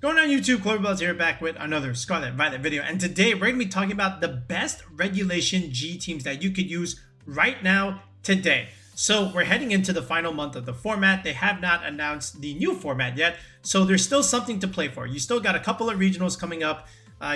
What's going on YouTube? Calyrex here, back with another Scarlet Violet video, and today we're going to be talking about the best regulation G teams that you could use right now today. So we're heading into the final month of the format. They have not announced the new format yet, so there's still something to play for. You still got a couple of regionals coming up.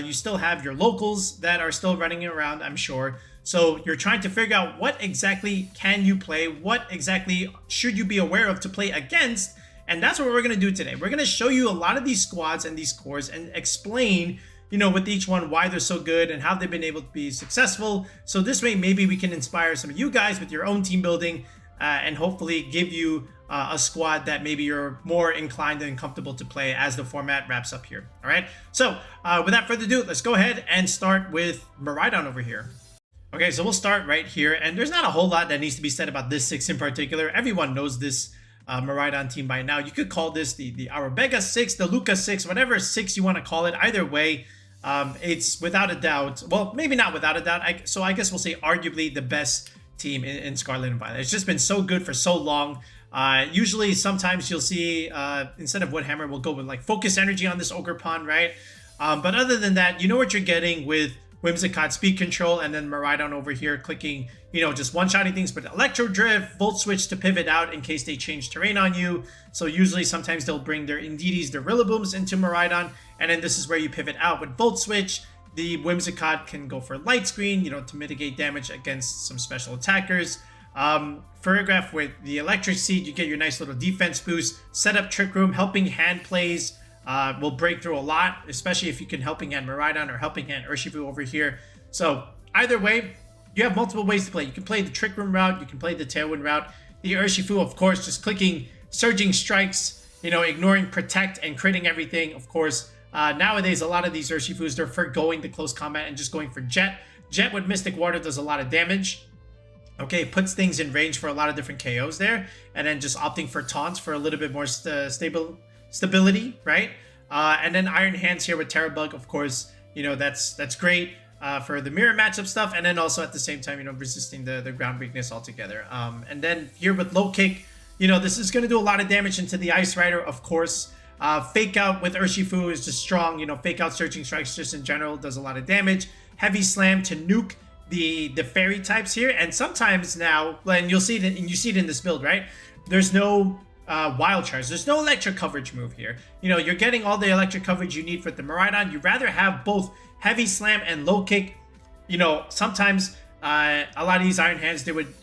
You still have your locals that are still running around, I'm sure. So you're trying to figure out what exactly can you play, what exactly should you be aware of to play against. And that's what we're going to do today. We're going to show you a lot of these squads and these cores and explain, with each one why they're so good and how they've been able to be successful. So this way, maybe we can inspire some of you guys with your own team building and hopefully give you a squad that maybe you're more inclined and comfortable to play as the format wraps up here. All right. So without further ado, let's go ahead and start with Miraidon over here. Okay, so we'll start right here. And there's not a whole lot that needs to be said about this 6 in particular. Everyone knows this Miraidon team by now. You could call this the Arabega 6, the Luca 6, whatever 6 you want to call it. Either way, it's without a doubt, well, maybe not without a doubt, so I guess we'll say arguably the best team in Scarlet and Violet. It's just been so good for so long. Usually, sometimes you'll see, instead of Woodhammer, we'll go with like Focus Energy on this Ogre Pawn, right? But other than that, you know what you're getting with Whimsicott Speed Control, and then Miraidon over here clicking, just one-shotting things, but Electro Drift, Volt Switch to pivot out in case they change terrain on you. So usually sometimes they'll bring their Indeedis, their Rillabooms into Miraidon, and then this is where you pivot out with Volt Switch. The Whimsicott can go for Light Screen, to mitigate damage against some special attackers. Ferrograph with the Electric Seed, you get your nice little defense boost. Set up Trick Room, Helping Hand plays will break through a lot, especially if you can Helping Hand Miraidon or Helping Hand Urshifu over here. So either way, you have multiple ways to play. You can play the Trick Room route, you can play the Tailwind route. The Urshifu, of course, just clicking Surging Strikes, ignoring Protect and critting everything. Of course, nowadays, a lot of these Urshifus, they're forgoing the close combat and just going for Jet. Jet with Mystic Water does a lot of damage. Okay, puts things in range for a lot of different KOs there. And then just opting for Taunts for a little bit more stability, right? And then Iron Hands here with Terabug, of course, that's great for the mirror matchup stuff, and then also at the same time, resisting the ground weakness altogether. And then here with Low Kick, this is going to do a lot of damage into the Ice Rider, of course. Fake Out with Urshifu is just strong. Fake Out Searching Strikes just in general does a lot of damage. Heavy Slam to nuke the fairy types here, and sometimes now, and you see it in this build, right? There's no wild charge. There's no electric coverage move here. You're getting all the electric coverage you need for the Miraidon. You'd rather have both Heavy Slam and Low Kick. Sometimes a lot of these Iron Hands, they would,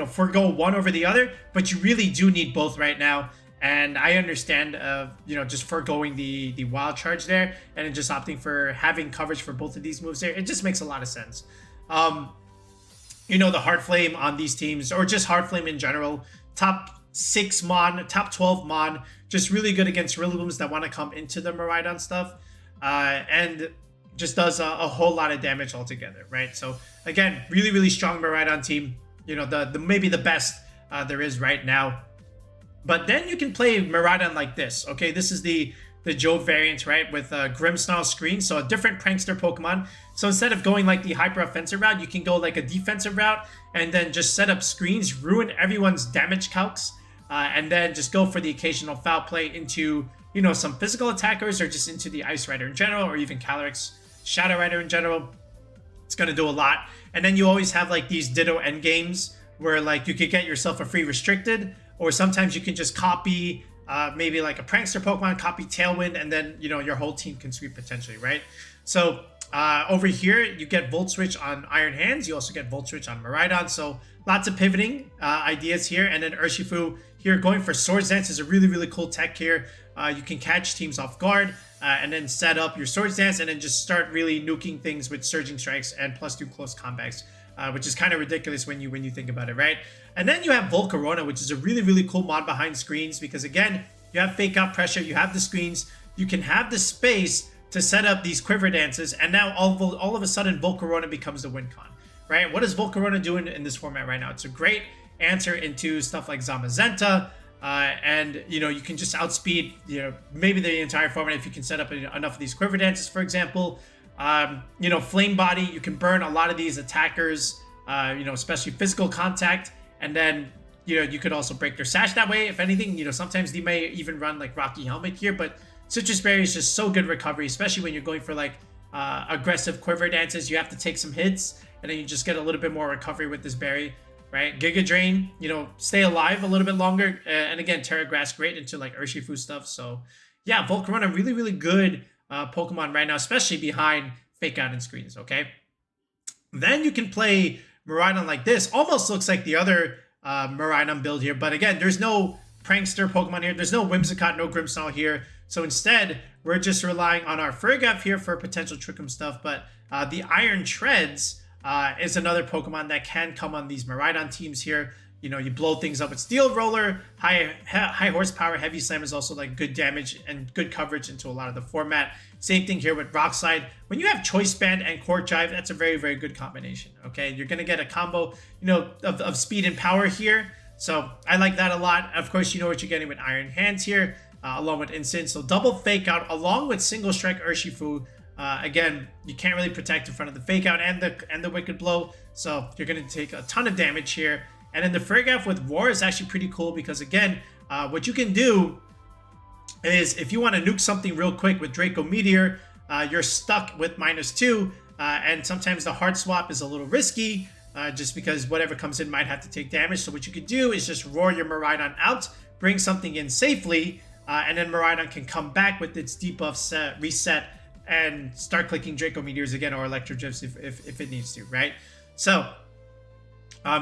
forego one over the other, but you really do need both right now. And I understand, just foregoing the wild charge there and then just opting for having coverage for both of these moves there. It just makes a lot of sense. The Hard Flame on these teams, or just Hard Flame in general, top 6 mon, top 12 mon, just really good against Rillabooms that want to come into the Miraidon stuff, and just does a whole lot of damage altogether, right? So again, really, really strong Miraidon team, the maybe the best there is right now. But then you can play Miraidon like this. Okay, this is the Jove variant, right, with Grimmsnarl Screen, so a different prankster Pokemon. So instead of going like the hyper offensive route, you can go like a defensive route and then just set up screens, ruin everyone's damage calcs, and then just go for the occasional foul play into, some physical attackers, or just into the Ice Rider in general, or even Calyrex-Shadow Rider in general. It's going to do a lot. And then you always have like these Ditto endgames where like you could get yourself a free restricted, or sometimes you can just copy maybe like a prankster Pokemon, copy Tailwind, and then, your whole team can sweep potentially, right? So over here, you get Volt Switch on Iron Hands. You also get Volt Switch on Miraidon. So lots of pivoting ideas here. And then Urshifu here going for Swords Dance is a really, really cool tech here. You can catch teams off guard and then set up your Swords Dance and then just start really nuking things with Surging Strikes and +2 close combats, which is kind of ridiculous when you think about it, right? And then you have Volcarona, which is a really, really cool mod behind screens because, again, you have Fake Out Pressure, you have the screens, you can have the space to set up these Quiver Dances, and now all of a sudden Volcarona becomes the win con, right? What is Volcarona doing in this format right now? It's a great answer into stuff like Zamazenta, and, you can just outspeed, maybe the entire format if you can set up enough of these Quiver Dances, for example. Flame Body, you can burn a lot of these attackers, especially physical contact, and then you could also break their sash that way. If anything, sometimes they may even run like Rocky Helmet here, but Citrus Berry is just so good recovery, especially when you're going for like aggressive quiver dances. You have to take some hits, and then you just get a little bit more recovery with this berry, right? Giga Drain, you know, stay alive a little bit longer. And again, Terra Grass, great into like Urshifu stuff. So yeah, Volcarona, really, really good Pokemon right now, especially behind Fake Out and Screens, okay? Then you can play Miraidon like this. Almost looks like the other Miraidon build here, but again, there's no Prankster Pokemon here. There's no Whimsicott, no Grimmsnarl here. So instead, we're just relying on our Fergaf here for potential Trick Room stuff. But the Iron Treads is another Pokemon that can come on these Miraidon teams here. You know, you blow things up with Steel Roller. High horsepower, Heavy Slam is also like good damage and good coverage into a lot of the format. Same thing here with Rock Slide. When you have Choice Band and Core Drive, that's a very, very good combination. Okay, you're gonna get a combo, you know, of speed and power here. So I like that a lot. Of course, you know what you're getting with Iron Hands here, along with Instant. So double Fake Out along with Single Strike Urshifu. Again, you can't really protect in front of the Fake Out and the Wicked Blow. So you're gonna take a ton of damage here. And then the Fergaf with Roar is actually pretty cool because again, what you can do is if you want to nuke something real quick with Draco Meteor, you're stuck with -2, and sometimes the hard swap is a little risky, just because whatever comes in might have to take damage. So what you could do is just roar your Miraidon out, bring something in safely, and then Miraidon can come back with its debuff reset and start clicking Draco Meteors again or Electro Drifts if it needs to, right? So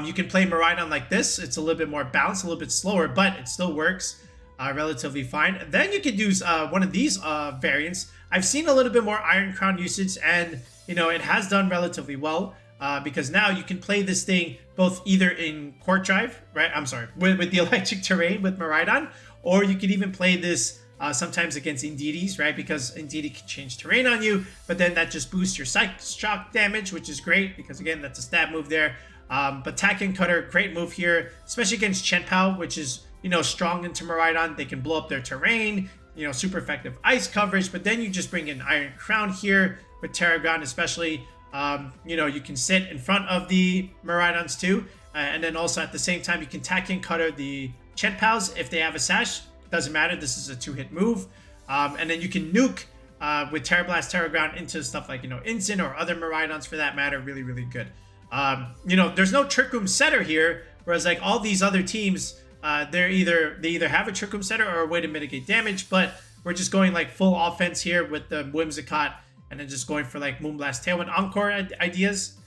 you can play Miraidon like this. It's a little bit more balanced, a little bit slower, but it still works relatively fine. Then you could use one of these variants. I've seen a little bit more Iron Crown usage, and you know it has done relatively well because now you can play this thing both either in Court Drive, right? I'm sorry, with the Electric Terrain with Miraidon, or you could even play this sometimes against Indeedee, right? Because Indeedee can change terrain on you, but then that just boosts your Psych Shock damage, which is great because again, that's a stab move there. But Tack and Cutter, great move here, especially against Chenpao, which is, you know, strong into Miraidon. They can blow up their terrain, you know, super effective ice coverage. But then you just bring in Iron Crown here with Terragon, especially. You know, you can sit in front of the Miraidons too. And then also at the same time, you can Tack and Cutter the Chenpaos if they have a Sash. Doesn't matter. This is a 2-hit move. And then you can nuke with Terra Blast, Terragon into stuff like, you know, Instant or other Miraidons for that matter. Really, really good. You know, there's no Trick Room setter here, whereas like all these other teams, they either have a Trick Room setter or a way to mitigate damage, but we're just going like full offense here with the Whimsicott and then just going for like Moonblast, Tailwind, Encore ideas.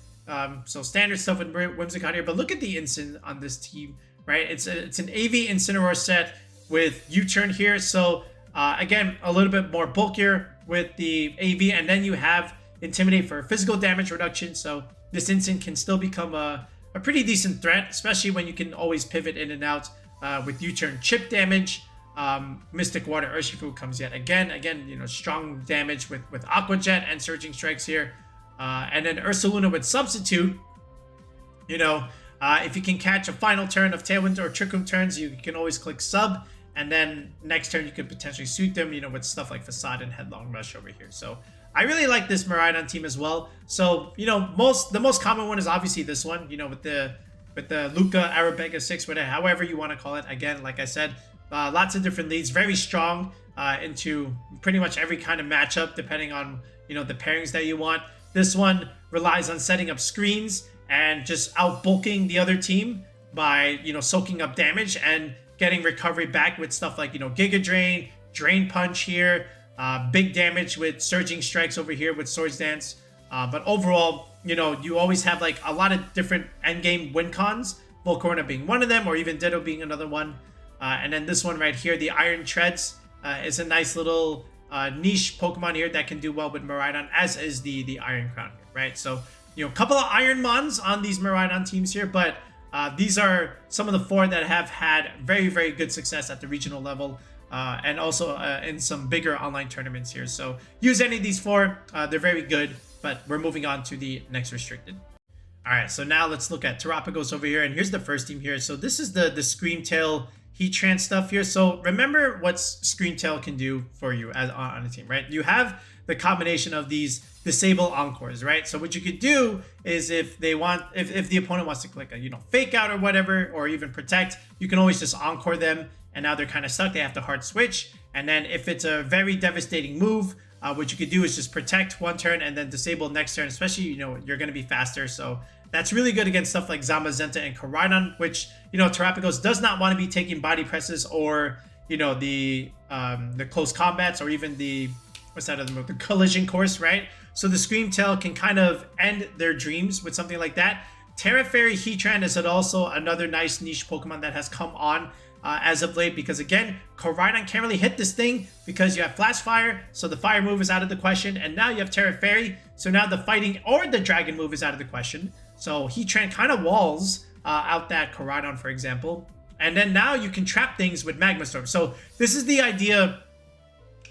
So standard stuff with Whimsicott here, but look at the Instant on this team, right? It's an AV Incineroar set with U-Turn here. So again, a little bit more bulkier with the AV, and then you have Intimidate for physical damage reduction. So this Instant can still become a pretty decent threat, especially when you can always pivot in and out with U-Turn chip damage. Mystic Water Urshifu comes yet again, you know, strong damage with Aqua Jet and Surging Strikes here. And then Ursaluna with Substitute, you know, if you can catch a final turn of Tailwind or Trick Room turns, you can always click Sub, and then next turn you could potentially suit them, you know, with stuff like Facade and Headlong Rush over here. So I really like this Miraidon team as well. So, you know, the most common one is obviously this one, you know, with the Luca Arabega 6, whatever, however you want to call it. Again, like I said, lots of different leads, very strong into pretty much every kind of matchup, depending on, you know, the pairings that you want. This one relies on setting up screens and just out bulking the other team by, you know, soaking up damage and getting recovery back with stuff like, you know, Giga Drain, Drain Punch here, big damage with Surging Strikes over here with Swords Dance. But overall, you know, you always have like a lot of different endgame win cons, Volcarona being one of them, or even Ditto being another one. And then this one right here, the Iron Treads, is a nice little niche Pokemon here that can do well with Miraidon, as is the Iron Crown here, right? So, you know, a couple of Iron Mons on these Miraidon teams here, but these are some of the 4 that have had very, very good success at the regional level. And also in some bigger online tournaments here. So use any of these 4. They're very good, but we're moving on to the next restricted. All right, so now let's look at Terapagos over here. And here's the first team here. So this is the Screamtail Heatran stuff here. So remember what Screamtail can do for you on a team, right? You have the combination of these disable encores, right? So what you could do is if the opponent wants to click a, you know, Fake Out or whatever, or even Protect, you can always just encore them. And now they're kind of stuck. They have to hard switch. And then if it's a very devastating move, what you could do is just protect one turn and then disable next turn, especially, you're going to be faster. So that's really good against stuff like Zamazenta and Koraidon, which, Terapagos does not want to be taking body presses or, the close combats, or even the, what's that other move? The collision course, right? So the Scream Tail can kind of end their dreams with something like that. Terra Fairy Heatran is also another nice niche Pokemon that has come on as of late, because again, Koraidon can't really hit this thing because you have Flash Fire, so the fire move is out of the question, and now you have Terra Fairy, so now the fighting or the dragon move is out of the question. So Heatran kind of walls out that Koraidon, for example, and then now you can trap things with Magma Storm. So this is the idea,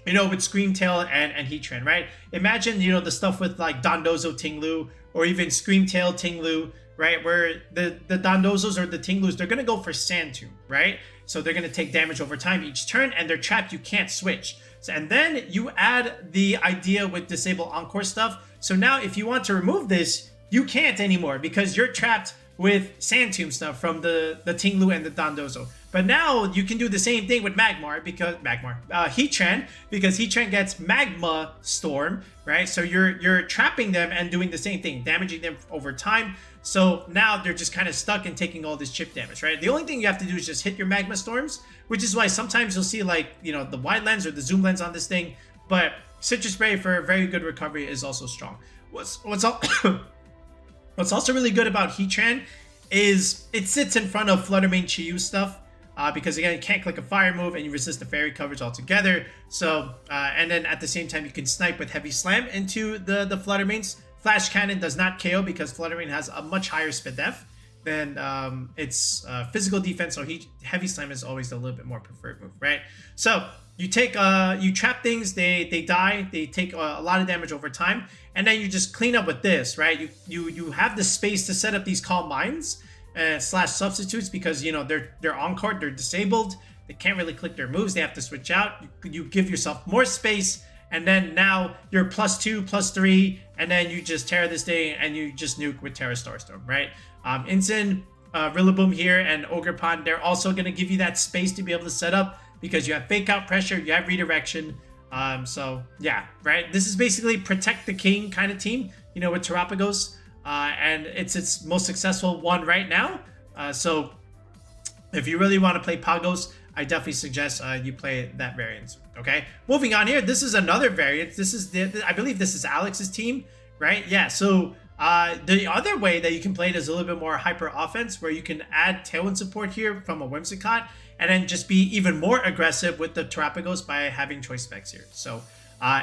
with Scream Tail and Heatran, right? Imagine, the stuff with like Dondozo Tinglu, or even Scream Tail Tinglu, right? Where the Dondozos or the Tinglus, they're going to go for Sand Tomb, right? So they're going to take damage over time each turn, and they're trapped. You can't switch. So, and then you add the idea with Disable Encore stuff. So now if you want to remove this, you can't anymore because you're trapped with Sand Tomb stuff from the Tinglu and the Dondozo. But now you can do the same thing with Heatran, because Heatran gets Magma Storm, right? So you're trapping them and doing the same thing, damaging them over time. So now they're just kind of stuck and taking all this chip damage, right? The only thing you have to do is just hit your Magma Storms, which is why sometimes you'll see like, the wide lens or the zoom lens on this thing. But Citrus Spray for very good recovery is also strong. What's also really good about Heatran is it sits in front of Flutter Mane Chi-Yu stuff. Because again, you can't click a fire move and you resist the fairy coverage altogether. So, and then at the same time, you can snipe with Heavy Slam into the Flutter Manes. Flash Cannon does not KO because Flutter Mane has a much higher SPDF than its physical defense. So Heavy Slam is always a little bit more preferred move, right? So you take, you trap things, they die, they take a lot of damage over time, and then you just clean up with this, right? You have the space to set up these Calm Minds / substitutes because they're on card, they're disabled, they can't really click their moves, they have to switch out. You give yourself more space, and then now you're +2, +3, and then you just tear this thing and you just nuke with Terra Starstorm, right? Incin, Rillaboom here, and Ogerpon, they're also going to give you that space to be able to set up because you have Fake Out Pressure, you have Redirection. So yeah, right? This is basically Protect the King kind of team, with Terapagos. And it's its most successful one right now. So if you really want to play Pagos, I definitely suggest you play that variant. Okay, moving on here. This is another variant. This is I believe this is Alex's team, right? Yeah. So the other way that you can play it is a little bit more hyper offense, where you can add Tailwind support here from a Whimsicott, and then just be even more aggressive with the Terapagos by having choice specs here. So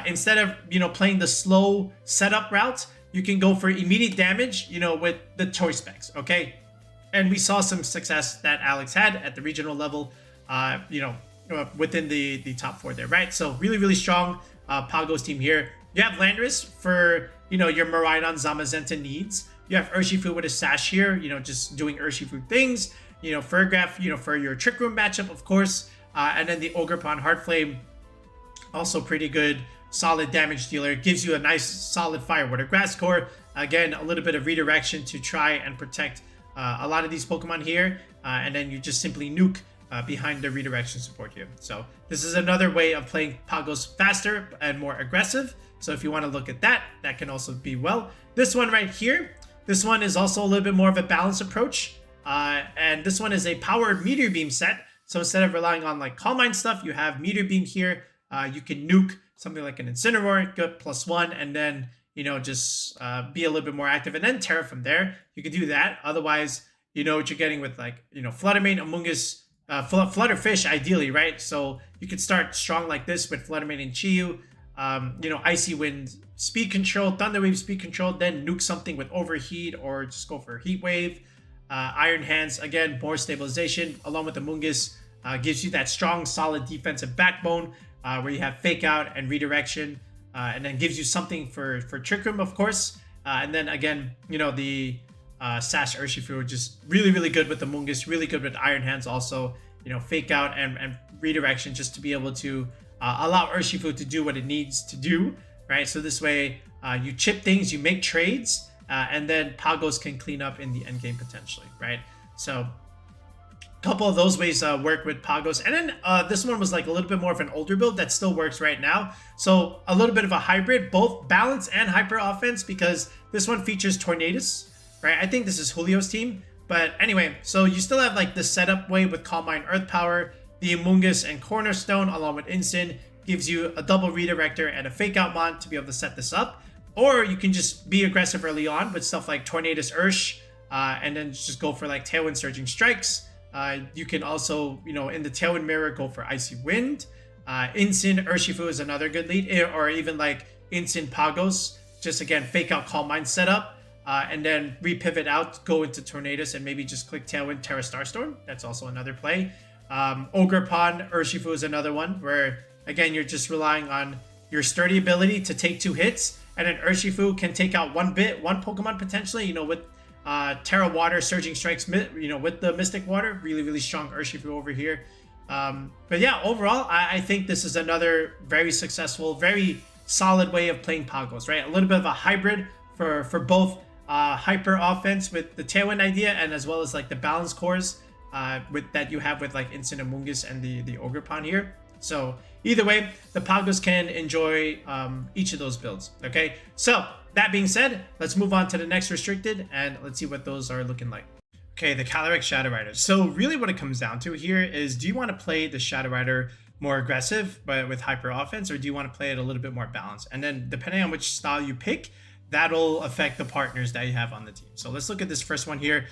instead of playing the slow setup route, you can go for immediate damage, with the choice specs, okay? And we saw some success that Alex had at the regional level, within the top 4 there, right? So really, really strong Pagos team here. You have Landorus for, your Miraidon Zamazenta needs. You have Urshifu with a Sash here, just doing Urshifu things. Furgraph, for your Trick Room matchup, of course. And then the Ogerpon Heartflame, also pretty good. Solid damage dealer, gives you a nice solid Fire Water Grass Core. Again, a little bit of redirection to try and protect a lot of these Pokemon here, and then you just simply nuke behind the redirection support here. So this is another way of playing Pagos faster and more aggressive. So if you want to look at that, that can also be well. This one right here, this one is also a little bit more of a balanced approach, and this one is a powered Meteor Beam set. So instead of relying on like Calm Mind stuff, you have Meteor Beam here. You can nuke something like an Incineroar, get +1, and then, just be a little bit more active, and then Terra from there. You can do that. Otherwise, what you're getting with like, Flutter Mane, Amoonguss, Flutterfish ideally, right? So you could start strong like this with Flutter Mane and Chi-Yu, Icy Wind, Speed Control, Thunder Wave Speed Control, then nuke something with Overheat or just go for Heat Wave. Iron Hands, again, more stabilization, along with Amoonguss, gives you that strong, solid defensive backbone, where you have Fake Out and Redirection, and then gives you something for Trick Room, of course. And then again, the Sash Urshifu, just really, really good with the Amoonguss, really good with Iron Hands also, Fake Out and Redirection, just to be able to allow Urshifu to do what it needs to do, right? So this way, you chip things, you make trades, and then Pagos can clean up in the endgame potentially, right? So couple of those ways work with Pagos. And then this one was like a little bit more of an older build that still works right now. So a little bit of a hybrid, both balance and hyper offense, because this one features Tornadus, right? I think this is Julio's team. But anyway, so you still have like the setup way with Calm Mind Earth Power, the Amoonguss and Cornerstone along with Instant gives you a double redirector and a fake out mod to be able to set this up. Or you can just be aggressive early on with stuff like Tornadus Ursh, and then just go for like Tailwind Surging Strikes. You can also, you know, in the Tailwind Mirror, go for Icy Wind. Instant Urshifu is another good lead, or even like Instant Pagos. Just again, fake out Calm Mind setup, and then repivot out, go into Tornadus, and maybe just click Tailwind Terra Starstorm. That's also another play. Ogre Pond Urshifu is another one where, again, you're just relying on your sturdy ability to take 2 hits, and then Urshifu can take out one Pokemon potentially, you know, with Terra Water, Surging Strikes, you know, with the Mystic Water. Really, really strong Urshifu over here. But yeah, overall, I think this is another very successful, very solid way of playing Pagos, right? A little bit of a hybrid for both hyper offense with the Tailwind idea, and as well as like the balance cores with that you have with like Instant Amoonguss and the Ogre Pond here. So either way, the Pagos can enjoy each of those builds. Okay, so that being said, let's move on to the next restricted and let's see what those are looking like. Okay, the Calyrex-Shadow Rider. So really what it comes down to here is, do you want to play the Shadow Rider more aggressive but with hyper offense, or do you want to play it a little bit more balanced? And then depending on which style you pick, that'll affect the partners that you have on the team. So let's look at this first one here.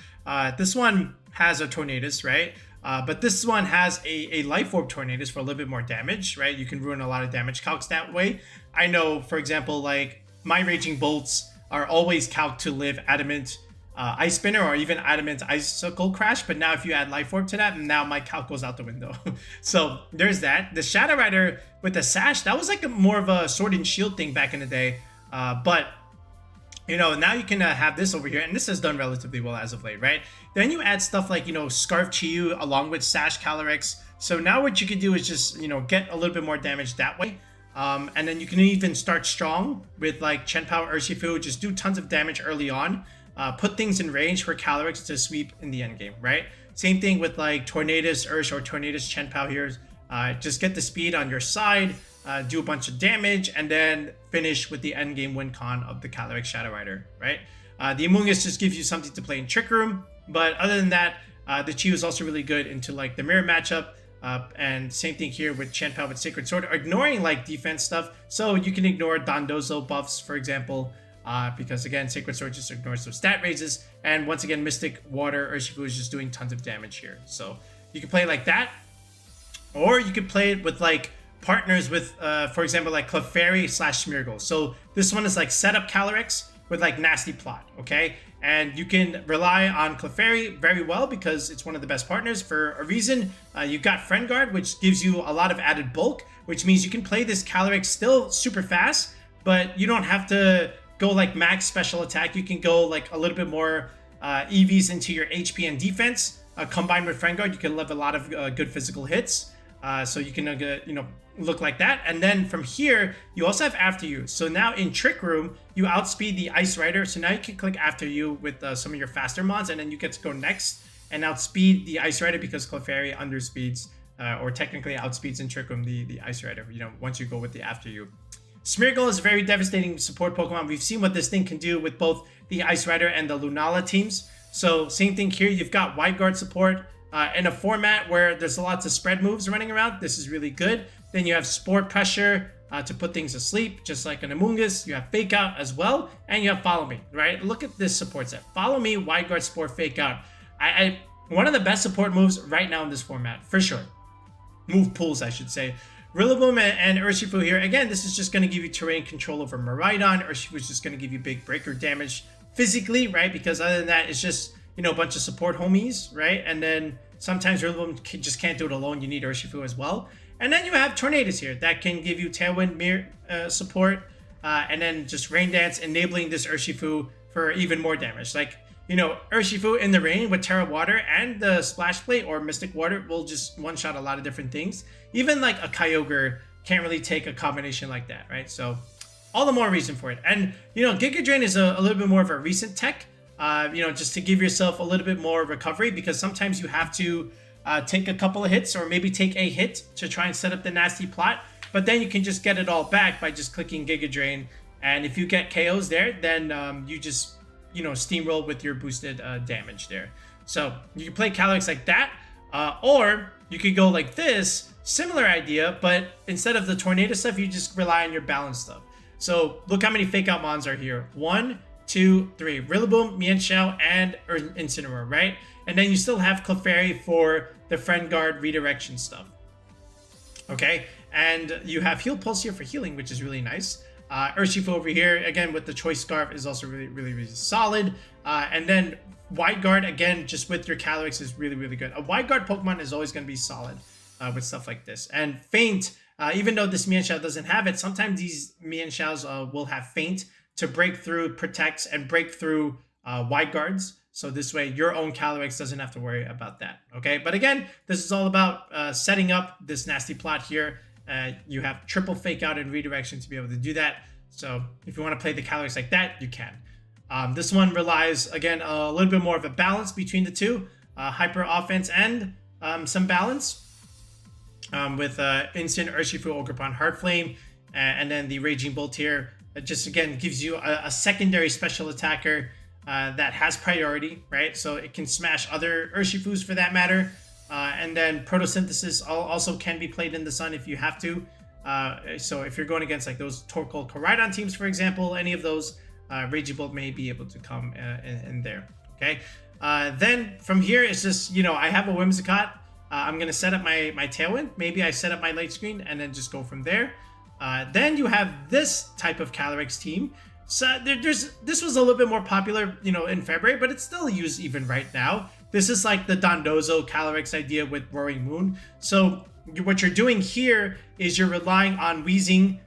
This one has a Tornadus, right? But this one has a Life Orb Tornadus for a little bit more damage, right? You can ruin a lot of damage calcs that way. I know, for example, like my Raging Bolts are always calced to live Adamant Ice Spinner or even Adamant Icicle Crash, but now if you add Life Orb to that, now my calc goes out the window. So there's that. The Shadow Rider with the Sash, that was like more of a Sword and Shield thing back in the day, but you know, now you can have this over here, and this has done relatively well as of late, right? Then you add stuff like, you know, Scarf Chiyu along with Sash Calyrex. So now what you can do is just, you know, get a little bit more damage that way. And then you can even start strong with like Chen Pao Urshifu, just do tons of damage early on. Put things in range for Calyrex to sweep in the end game, right? Same thing with like Tornadus Ursh or Tornadus Chen Pao here. Just get the speed on your side. Do a bunch of damage, and then finish with the end game win con of the Calyrex-Shadow Rider, right? The Amoonguss just gives you something to play in Trick Room, but other than that, the Chiyu is also really good into like the mirror matchup, and same thing here with Chen Pao with Sacred Sword, ignoring like defense stuff, so you can ignore Dondozo buffs, for example, because again, Sacred Sword just ignores those stat raises, and once again, Mystic Water Urshifu is just doing tons of damage here, so you can play it like that, or you could play it with like partners with, for example, like Clefairy / Smeargle. So this one is like setup Calyrex with like Nasty Plot, okay? And you can rely on Clefairy very well because it's one of the best partners for a reason. You've got Friend Guard, which gives you a lot of added bulk, which means you can play this Calyrex still super fast, but you don't have to go like max special attack. You can go like a little bit more EVs into your HP and defense. Combined with Friend Guard, you can live a lot of good physical hits. So you can, you know, look like that. And then from here, you also have After You. So now in Trick Room, you outspeed the Ice Rider. So now you can click After You with some of your faster mods, and then you get to go next and outspeed the Ice Rider because Clefairy underspeeds, or technically outspeeds in Trick Room the Ice Rider, you know, once you go with the After You. Smeargle is a very devastating support Pokemon. We've seen what this thing can do with both the Ice Rider and the Lunala teams. So same thing here. You've got Wide Guard support. In a format where there's lots of spread moves running around, this is really good. Then you have Sport Pressure to put things asleep, just like an Amoonguss. You have Fake Out as well, and you have Follow Me, right? Look at this support set. Follow Me, Wide Guard, Sport, Fake Out. One of the best support moves right now in this format, for sure. Move pools, I should say. Rillaboom and Urshifu here. Again, this is just going to give you terrain control over Miraidon. Urshifu is just going to give you big breaker damage physically, right? Because other than that, it's just, you know, a bunch of support homies, right? And then sometimes Rillaboom just can't do it alone. You need Urshifu as well. And then you have Tornadus here that can give you Tailwind Mirror support, and then just Rain Dance, enabling this Urshifu for even more damage. Like, you know, Urshifu in the rain with Terra Water and the Splash Plate or Mystic Water will just one-shot a lot of different things. Even like a Kyogre can't really take a combination like that, right? So all the more reason for it. And, you know, Giga Drain is a little bit more of a recent tech, you know, just to give yourself a little bit more recovery, because sometimes you have to take a couple of hits or maybe take a hit to try and set up the nasty plot. But then you can just get it all back by just clicking Giga Drain. And if you get KOs there, then you just, steamroll with your boosted damage there. So you can play Calyrex like that. Or you could go like this, similar idea, but instead of the tornado stuff, you just rely on your balance stuff. So look how many fake out mons are here. 1, 2, 3. Rillaboom, Mienshao, and Incineroar, right? And then you still have Clefairy for the Friend Guard redirection stuff. Okay, and you have Heal Pulse here for healing, which is really nice. Urshifu over here, again, with the Choice Scarf is also really solid. And then Wide Guard, again, just with your Calyrex is really good. A Wide Guard Pokemon is always going to be solid with stuff like this. And Feint, even though this Mienshao doesn't have it, sometimes these Mienshaos will have Feint to break through protects and break through Wide Guards. So this way, your own Calyrex doesn't have to worry about that, okay? But again, this is all about setting up this nasty plot here. You have triple fake out and redirection to be able to do that. So if you want to play the Calyrex like that, you can. This one relies, again, a little bit more of a balance between the two. Hyper offense and some balance with Instant, Urshifu, Ogerpon, Heartflame, and then the Raging Bolt here. It just, again, gives you a secondary special attacker that has priority, right? So it can smash other Urshifus for that matter. And then Photosynthesis also can be played in the sun if you have to. So if you're going against like those Torkoal Koraidon teams, for example, any of those, Raging Bolt may be able to come in there, okay? Then from here, it's just, I have a Whimsicott. I'm going to set up my Tailwind. Maybe I set up my Light Screen and then just go from there. Then you have this type of Calyrex team. So this was a little bit more popular, in February, but it's still used even right now. This is like the Dondozo Calyrex idea with Roaring Moon. So what you're doing here is you're relying on Wheezing,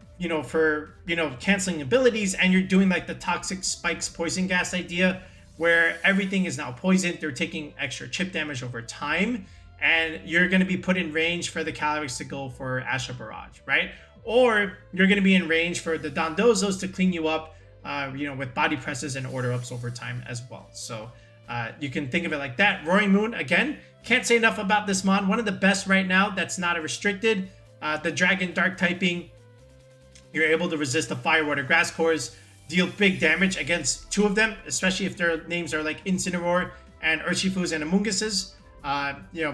for, canceling abilities, and you're doing like the Toxic Spikes Poison Gas idea where everything is now poisoned. They're taking extra chip damage over time, and you're going to be put in range for the Calyrex to go for Asha Barrage, right? Or you're going to be in range for the Dondozos to clean you up, with body presses and order ups over time as well. So you can think of it like that. Roaring Moon, again, can't say enough about this mon. One of the best right now that's not a restricted. The Dragon Dark typing, you're able to resist the Fire, Water, Grass cores, deal big damage against two of them, especially if their names are like Incineroar and Urshifus and Amoonguses,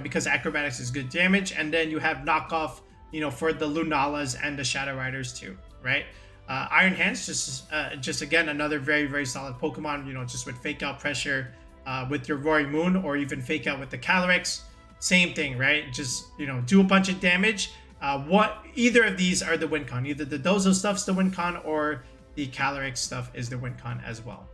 because Acrobatics is good damage. And then you have knockoff, for the Lunalas and the Shadow Riders too, right? Iron Hands, just again, another very solid Pokemon, just with fake out pressure with your Roaring Moon, or even fake out with the Calyrex. Same thing, right? Just, do a bunch of damage. Either of these are the win con. Either the Dozo stuff's the win con, or the Calyrex stuff is the win con as well.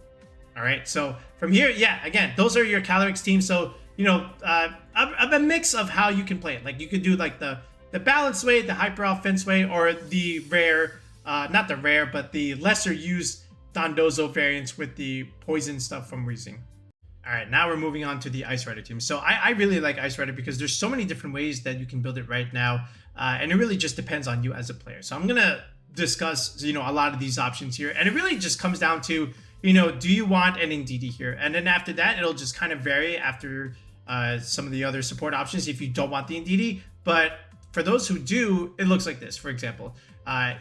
All right, so from here, yeah, again, those are your Calyrex teams. So, a mix of how you can play it. Like, you could do like the balanced way, the hyper offense way, or the rare, not the rare, but the lesser used Dondozo variants with the poison stuff from Weezing. All right, now we're moving on to the Ice Rider team. So I really like Ice Rider because there's so many different ways that you can build it right now. And it really just depends on you as a player. So I'm going to discuss, a lot of these options here. And it really just comes down to, do you want an Indeedee here? And then after that, it'll just kind of vary after some of the other support options if you don't want the Indeedee. But for those who do, it looks like this. For example,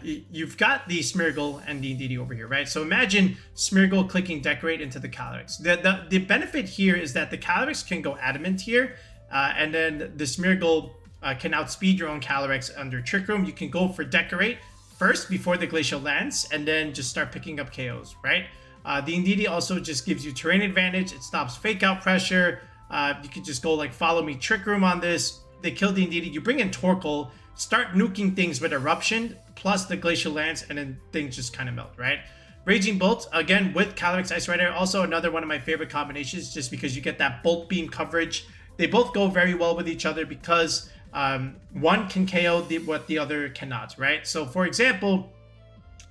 you've got the Smeargle and the Indeedee over here, right? So imagine Smeargle clicking Decorate into the Calyrex. The benefit here is that the Calyrex can go Adamant here, and then the Smeargle can outspeed your own Calyrex under Trick Room. You can go for Decorate first before the Glacial Lance, and then just start picking up KOs, right? The Indeedee also just gives you terrain advantage. It stops fake out pressure. You could just go like Follow Me Trick Room on this. They kill the Indeedee. You bring in Torkoal, start nuking things with Eruption plus the Glacial Lance, and then things just kind of melt, right? Raging Bolt, again, with Calyrex-Ice Rider, also another one of my favorite combinations just because you get that Bolt Beam coverage. They both go very well with each other because one can KO what the other cannot, right? So, for example,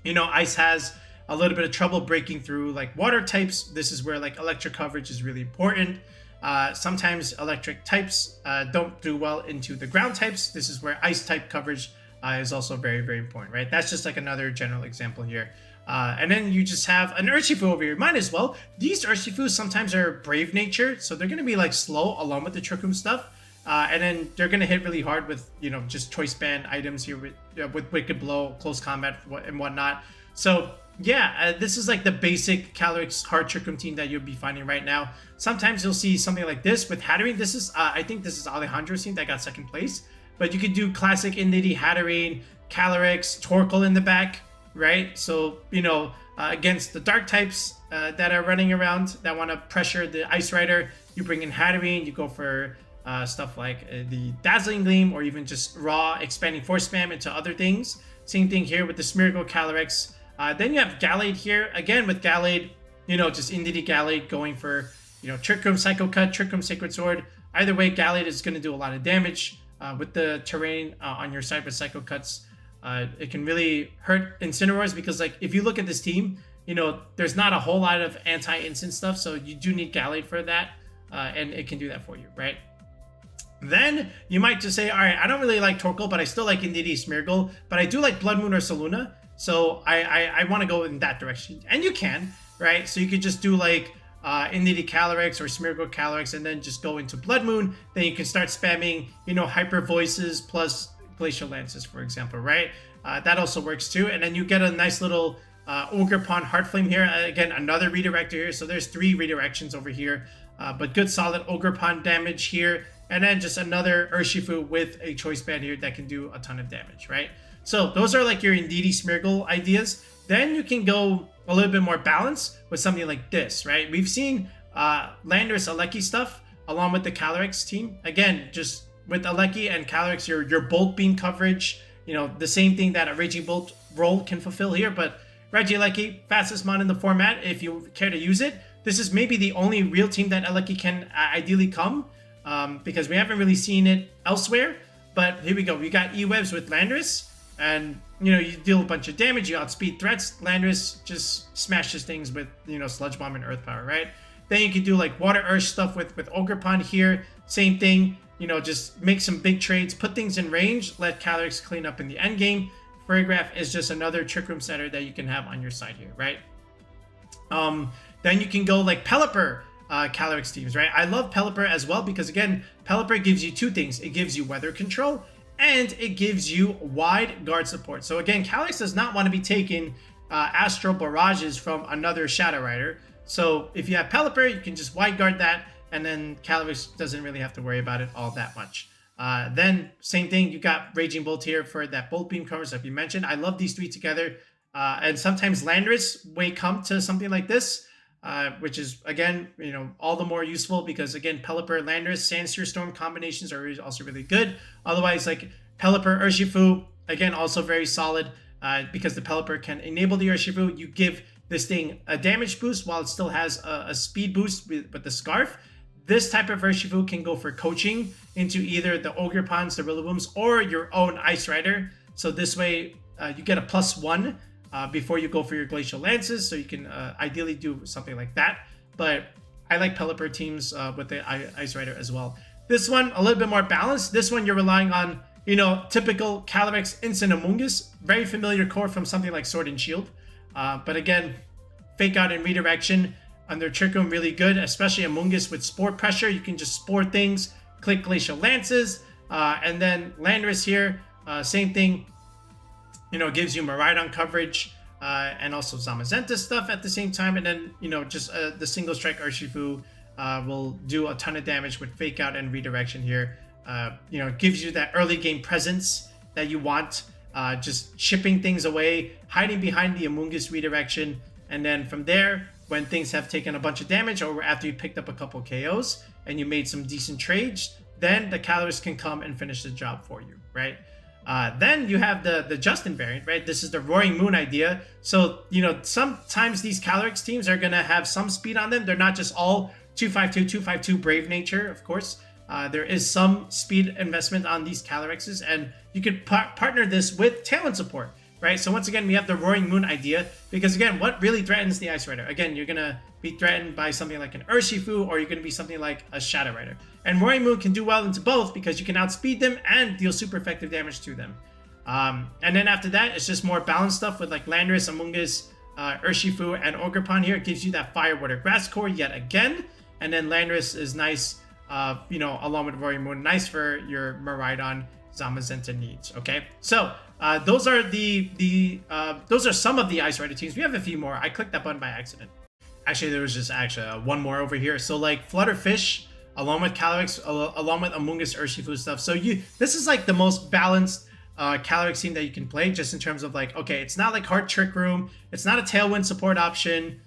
Ice has a little bit of trouble breaking through like water types. This is where like electric coverage is really important. Sometimes electric types don't do well into the ground types. This is where ice type coverage is also very important, right? That's just like another general example here. And then you just have an Urshifu over here. Might as well. These Urshifus sometimes are brave nature, so they're going to be like slow along with the Trick Room stuff. And then they're gonna hit really hard with, you know, just choice band items here with Wicked Blow, close combat, and whatnot. So yeah, this is like the basic Calyrex hard Trick Room team that you'll be finding right now. Sometimes you'll see something like this with Hatterene. This is, I think this is Alejandro's team that got second place. But you could do classic Indeedee, Hatterene, Calyrex, Torkoal in the back, right? So, you know, against the dark types that are running around that want to pressure the Ice Rider, you bring in Hatterene, you go for stuff like the Dazzling Gleam, or even just raw expanding force spam into other things. Same thing here with the Smeargle Calyrex. Then you have Gallade here. Again, with Gallade, you know, just Indeedee Gallade going for, you know, Trick Room Psycho Cut, Trick Room Sacred Sword. Either way, Gallade is going to do a lot of damage with the terrain on your side with Psycho Cuts. It can really hurt Incineroars because, like, if you look at this team, you know, there's not a whole lot of anti-instant stuff, so you do need Gallade for that, and it can do that for you, right? Then you might just say, all right, I don't really like Torkoal, but I still like Indeedee Smeargle, but I do like Blood Moon or Saluna, so I want to go in that direction. And you can, right? So you could just do like Indeedee Calyrex or Smeargle Calyrex, and then just go into Blood Moon. Then you can start spamming, you know, Hyper Voices plus Glacial Lances, for example, right? That also works too. And then you get a nice little Ogerpon Heartflame here. Again, another redirector here. So there's 3 redirections over here, but good solid Ogerpon damage here. And then just another Urshifu with a Choice Band here that can do a ton of damage, right? So those are like your Indeedee Smeargle ideas. Then you can go a little bit more balanced with something like this, right? We've seen Landorus Aleki stuff along with the Calyrex team. Again, just with Aleki and Calyrex, your Bolt Beam coverage, you know, the same thing that a Raging Bolt role can fulfill here. But Regieleki, fastest mon in the format if you care to use it. This is maybe the only real team that Aleki can ideally come, because we haven't really seen it elsewhere. But here we go. We got E-Webs with Landorus. And, you know, you deal a bunch of damage, you outspeed threats. Landorus just smashes things with, you know, Sludge Bomb and Earth Power, right? Then you can do like Water Earth stuff with Ogerpon here. Same thing, you know, just make some big trades, put things in range, let Calyrex clean up in the end game. Furrygraph is just another Trick Room setter that you can have on your side here, right? Then you can go like Pelipper Calyrex teams, right? I love Pelipper as well because, again, Pelipper gives you 2 things. It gives you weather control, and it gives you wide guard support. So again, Calyrex does not want to be taking Astral Barrages from another Shadow Rider. So if you have Pelipper, you can just wide guard that, and then Calyrex doesn't really have to worry about it all that much. Then same thing, you got Raging Bolt here for that Bolt Beam covers like we mentioned. I love these 3 together. And sometimes Landorus may come to something like this, which is, again, you know, all the more useful because, again, Pelipper, Landorus, Sandsphere Storm combinations are also really good. Otherwise, like Pelipper, Urshifu, again, also very solid because the Pelipper can enable the Urshifu. You give this thing a damage boost while it still has a speed boost with the Scarf. This type of Urshifu can go for coaching into either the Ogerpons, the Rillabooms, or your own Ice Rider. So this way, you get a +1 before you go for your Glacial Lances, so you can ideally do something like that. But I like Pelipper teams with the Ice Rider as well. This one, a little bit more balanced. This one, you're relying on, you know, typical Calyrex Instant Amoonguss. Very familiar core from something like Sword and Shield. But again, Fake Out and Redirection under Trick Room really good, especially Amoonguss with Spore Pressure. You can just spore things, click Glacial Lances, and then Landorus here, same thing. You know, gives you Miraidon coverage and also Zamazenta stuff at the same time. And then, you know, just the single strike Urshifu will do a ton of damage with Fake Out and Redirection here. You know, gives you that early game presence that you want, just chipping things away, hiding behind the Amoonguss Redirection. And then from there, when things have taken a bunch of damage, or after you picked up a couple KOs and you made some decent trades, then the Calyrex can come and finish the job for you, right? Then you have the Justin variant, right? This is the Roaring Moon idea. So, you know, sometimes these Calyrex teams are going to have some speed on them. They're not just all 252, 252 Brave Nature, of course. There is some speed investment on these Calyrexes, and you could partner this with talent support, right? So once again, we have the Roaring Moon idea, because again, what really threatens the Ice Rider? Again, you're going to be threatened by something like an Urshifu, or you're going to be something like a Shadow Rider. And Roaring Moon can do well into both because you can outspeed them and deal super effective damage to them. And then after that, it's just more balanced stuff with like Landorus, Amoonguss, Urshifu, and Ogerpon here. It gives you that Fire, Water, Grass core yet again. And then Landorus is nice along with Roaring Moon. Nice for your Miraidon Zamazenta needs. Okay, so those are those are some of the Ice Rider teams. We have a few more. I clicked that button by accident. Actually, there was just one more over here. So like Flutterfish, along with Calyrex, along with Amoonguss Urshifu stuff. So this is like the most balanced Calyrex team that you can play, just in terms of like, okay, it's not like hard Trick Room, it's not a Tailwind support option.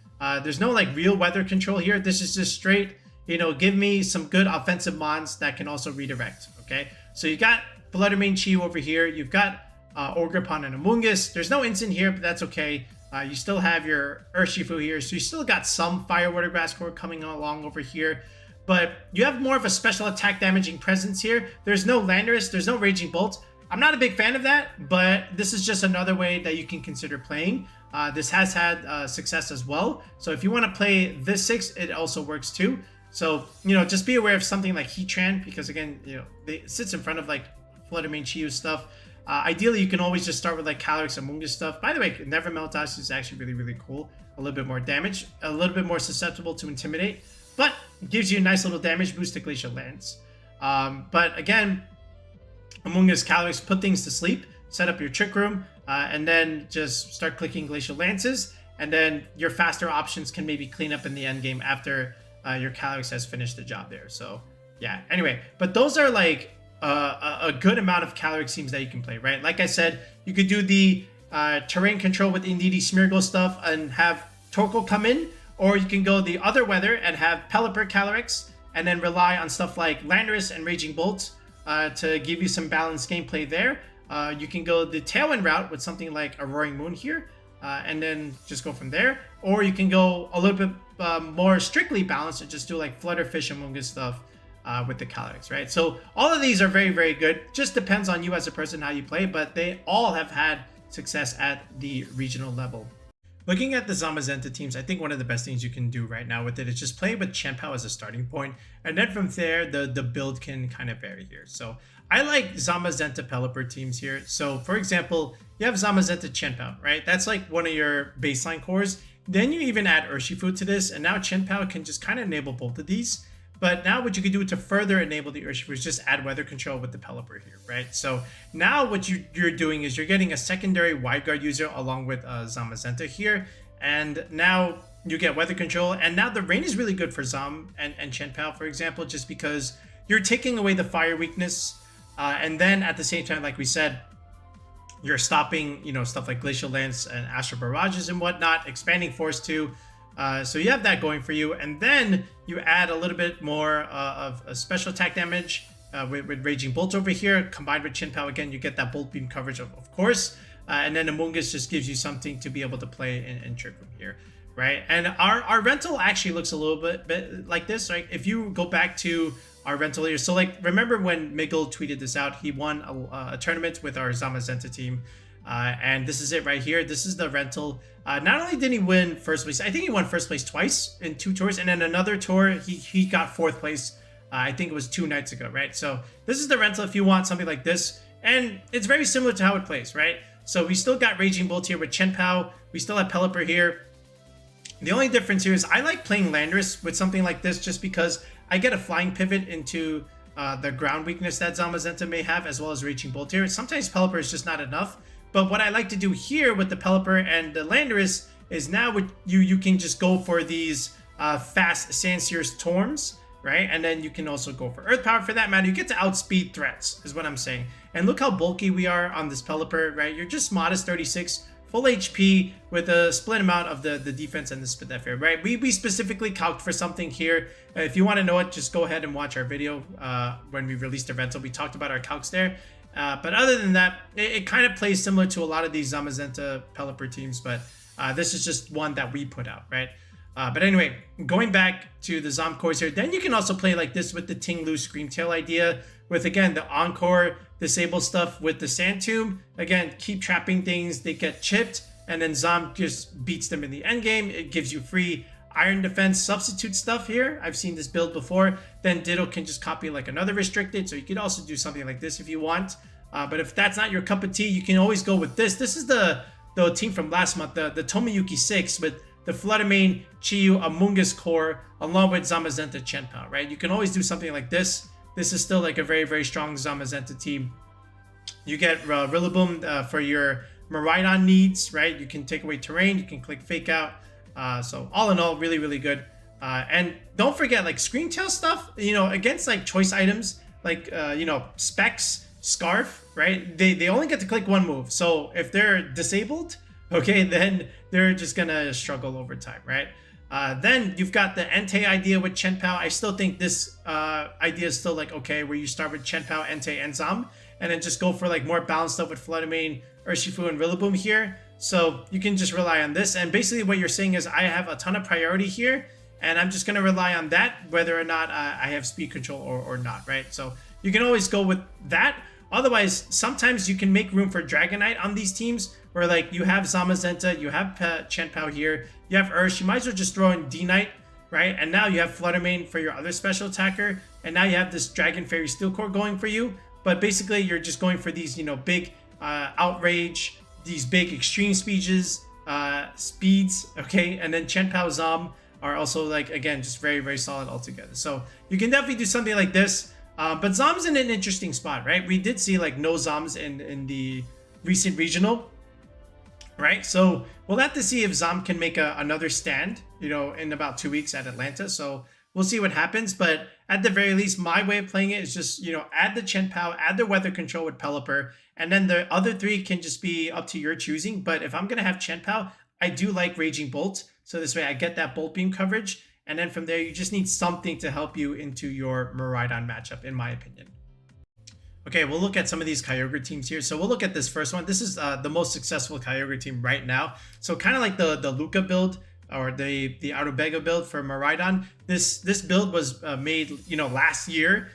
There's no like real weather control here. This is just straight, give me some good offensive mons that can also redirect. Okay, so you got Fluttermane Chi over here. You've got Ogerpon and Amoonguss. There's no instant here, but that's okay. You still have your Urshifu here, so you still got some Fire Water Grass Core coming along over here. But you have more of a special attack damaging presence here. There's no Landorus, there's no Raging Bolt. I'm not a big fan of that, but this is just another way that you can consider playing. This has had success as well. So if you want to play this 6, it also works too. So, just be aware of something like Heatran, because again, it sits in front of like Fluttermane Chi stuff. Ideally, you can always just start with like Calyrex and Amoonguss stuff. By the way, Never Meltas is actually really, really cool. A little bit more damage, a little bit more susceptible to Intimidate, but gives you a nice little damage boost to Glacial Lance. But again, Amoonguss, Calyrex, put things to sleep, set up your Trick Room, and then just start clicking Glacial Lances, and then your faster options can maybe clean up in the end game after your Calyrex has finished the job there. So yeah, anyway, but those are like a good amount of Calyrex teams that you can play, right? Like I said, you could do the terrain control with Indeedee Smeargle stuff and have Torkoal come in, or you can go the other weather and have Pelipper Calyrex and then rely on stuff like Landorus and Raging Bolt to give you some balanced gameplay there. You can go the Tailwind route with something like a Roaring Moon here, and then just go from there. Or you can go a little bit more strictly balanced and just do like Flutterfish and Amoonguss stuff with the Calyrex, right? So all of these are very, very good. Just depends on you as a person how you play, but they all have had success at the regional level. Looking at the Zamazenta teams, I think one of the best things you can do right now with it is just play with Chien-Pao as a starting point, and then from there, the build can kind of vary here. So I like Zamazenta Pelipper teams here. So for example, you have Zamazenta Chien-Pao, right? That's like one of your baseline cores. Then you even add Urshifu to this, and now Chien-Pao can just kind of enable both of these. But now what you can do to further enable the Urshifu is just add weather control with the Pelipper here, right? So now what you're doing is you're getting a secondary Wide Guard user along with Zamazenta here. And now you get weather control. And now the rain is really good for Zam and Chien-Pao, for example, just because you're taking away the fire weakness. And then at the same time, like we said, you're stopping, stuff like Glacial Lance and Astral Barrages and whatnot, expanding Force 2. So you have that going for you, and then you add a little bit more of a special attack damage with Raging Bolt over here, combined with Chien-Pao. Again, you get that Bolt Beam coverage, of course, and then Amoonguss just gives you something to be able to play in Trick Room here, right? And our rental actually looks a little bit like this, right? If you go back to our rental here, so like remember when Miguel tweeted this out, he won a tournament with our Zamazenta team. And this is it right here. This is the rental. Not only did he win first place, I think he won first place twice in 2 tours, and then another tour he got 4th place. I think it was 2 nights ago, right? So this is the rental if you want something like this, and it's very similar to how it plays, right? So we still got Raging Bolt here with Chien-Pao. We still have Pelipper here. The only difference here is I like playing Landorus with something like this just because I get a flying pivot into the ground weakness that Zamazenta may have, as well as Raging Bolt here. Sometimes Pelipper is just not enough. But what I like to do here with the Pelipper and the Landorus is now you can just go for these fast Sandsear's Torms, right? And then you can also go for Earth Power for that matter. You get to outspeed threats, is what I'm saying. And look how bulky we are on this Pelipper, right? You're just modest 36, full HP with a split amount of the defense and the split FA, right? We specifically calced for something here. If you want to know it, just go ahead and watch our video when we released the rental. We talked about our calcs there. But other than that, it kind of plays similar to a lot of these Zamazenta Pelipper teams, but this is just one that we put out, right? But anyway, going back to the Zom cores here, then you can also play like this with the Ting Lu Screamtail idea, with again the Encore disable stuff with the Sand Tomb. Again, keep trapping things, they get chipped, and then Zom just beats them in the end game. It gives you free Iron Defense substitute stuff here. I've seen this build before. Then Ditto can just copy like another restricted, so you could also do something like this if you want. But if that's not your cup of tea, you can always go with this. This is the team from last month, the Tomoyuki 6 with the Fluttermane, Chiyu, Amoonguss Core, along with Zamazenta Chenpao, right? You can always do something like this. This is still like a very, very strong Zamazenta team. You get Rillaboom for your Miraidon needs, right? You can take away terrain, you can click Fake Out. So all in all, really, really good. And don't forget, like Screen Tail stuff, you know, against like choice items, like, you know, Specs, Scarf, right? They only get to click one move. So if they're disabled, okay, then they're just gonna struggle over time, right? Then you've got the Entei idea with Chenpao. I still think this idea is still like okay, where you start with Chenpao, Entei, and Zam, and then just go for like more balanced stuff with Fluttermane, Urshifu, and Rillaboom here. So you can just rely on this. And basically what you're saying is I have a ton of priority here, and I'm just gonna rely on that, whether or not I have speed control or not, right? So you can always go with that. Otherwise, sometimes you can make room for Dragonite on these teams, where like you have Zamazenta, you have Chenpao here, you have Ursh, you might as well just throw in D-Knight, right? And now you have Fluttermane for your other special attacker, and now you have this Dragon Fairy Steel Core going for you. But basically, you're just going for these, you know, big Outrage, these big extreme speeds, okay? And then Chenpao, Zam are also like, again, just very, very solid altogether. So you can definitely do something like this. But Zam's in an interesting spot, right? We did see like no Zams in the recent regional, right? So we'll have to see if Zam can make another stand, you know, in about 2 weeks at Atlanta. So we'll see what happens. But at the very least, my way of playing it is just, you know, add the Chenpao, add the Weather Control with Pelipper, and then the other three can just be up to your choosing. But if I'm going to have Chenpao, I do like Raging Bolt. So this way I get that Bolt Beam coverage. And then from there, you just need something to help you into your Miraidon matchup, in my opinion. Okay, we'll look at some of these Kyogre teams here. So we'll look at this first one. This is the most successful Kyogre team right now. So kind of like the Luca build or the Arubega build for Miraidon. This build was made, you know, last year,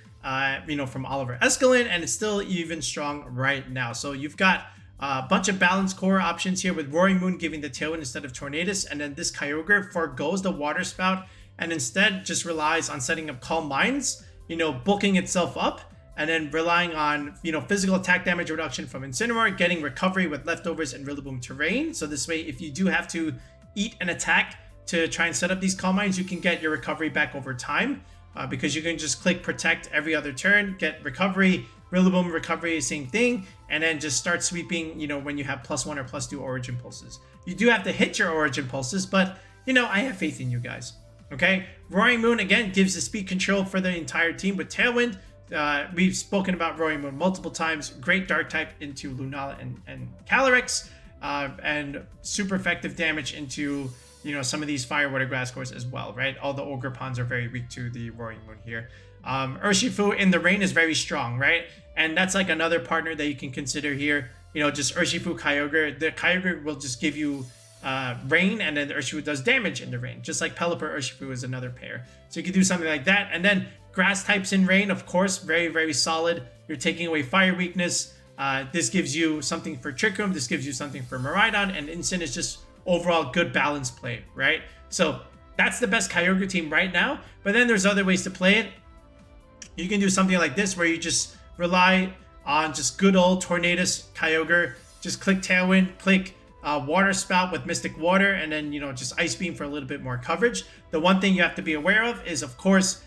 you know, from Oliver Escalin, and it's still even strong right now. So you've got a bunch of balanced core options here with Roaring Moon giving the Tailwind instead of Tornadus, and then this Kyogre forgoes the Water Spout and instead just relies on setting up Calm Minds, you know, bulking itself up, and then relying on, you know, physical attack damage reduction from Incineroar, getting recovery with leftovers and Rillaboom terrain. So this way, if you do have to eat an attack to try and set up these Calm Minds, you can get your recovery back over time, because you can just click Protect every other turn, get recovery, Rillaboom recovery, same thing, and then just start sweeping, you know, when you have +1 or +2 Origin Pulses. You do have to hit your Origin Pulses, but, you know, I have faith in you guys. Okay, Roaring Moon again gives the speed control for the entire team with Tailwind. We've spoken about Roaring Moon multiple times. Great Dark type into Lunala and Calyrex, and super effective damage into, you know, some of these Fire, Water, Grass cores as well, right? All the Ogre Pawns are very weak to the Roaring Moon here. Urshifu in the rain is very strong, right? And that's like another partner that you can consider here. You know, just Urshifu Kyogre. The Kyogre will just give you rain, and then the Urshifu does damage in the rain, just like Pelipper Urshifu is another pair. So you can do something like that. And then grass types in rain, of course, very, very solid. You're taking away fire weakness. This gives you something for Trick Room. This gives you something for Miraidon, and Instant is just overall good balance play, right? So that's the best Kyogre team right now. But then there's other ways to play it. You can do something like this, where you just rely on just good old Tornadus Kyogre. Just click Tailwind, click Water Spout with Mystic Water, and then, you know, just Ice Beam for a little bit more coverage. The one thing you have to be aware of is, of course,